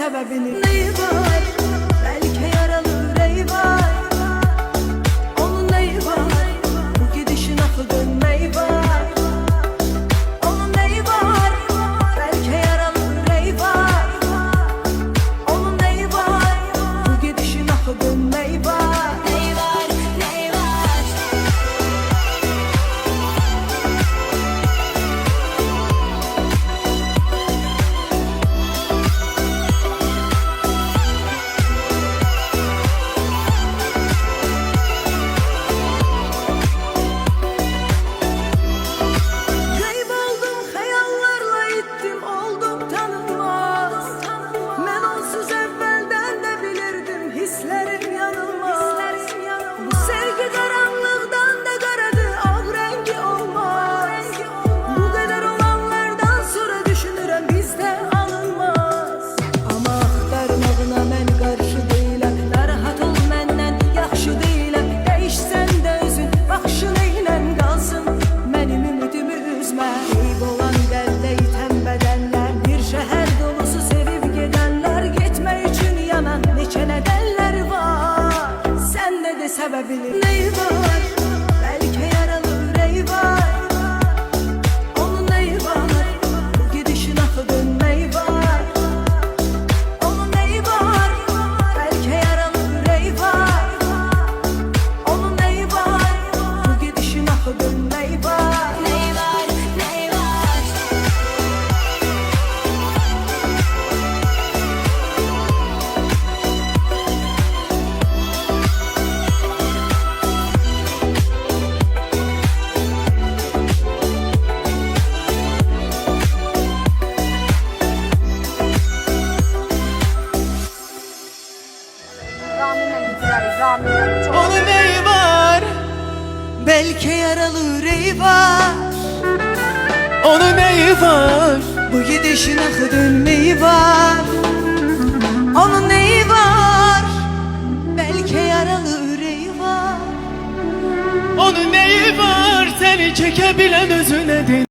sebebini. Neyi var? Belki yaralı yüreği var. Onun neyi var? Bu gidişin aklı dönmeyi var. Onun neyi var? Belki yaralı yüreği var. Onun neyi var? Bu gidişin aklı dönmeyi var. Sebebini. Neyi var? Belki yaralı yüreği var. Onun neyi var? Bu gidişin aklı dönmeyi var. Onun neyi var? Belki yaralı yüreği var. Onun neyi var? Bu gidişin aklı dönmeyi var. Neyi var? Neyi var? Onun neyi var? Belki yaralı yüreği var. Onun neyi var? Bu gidişin aklı dönmeyi var. Onun neyi var? Belki yaralı yüreği var. Onun neyi var? Seni çekebilen özüne değil.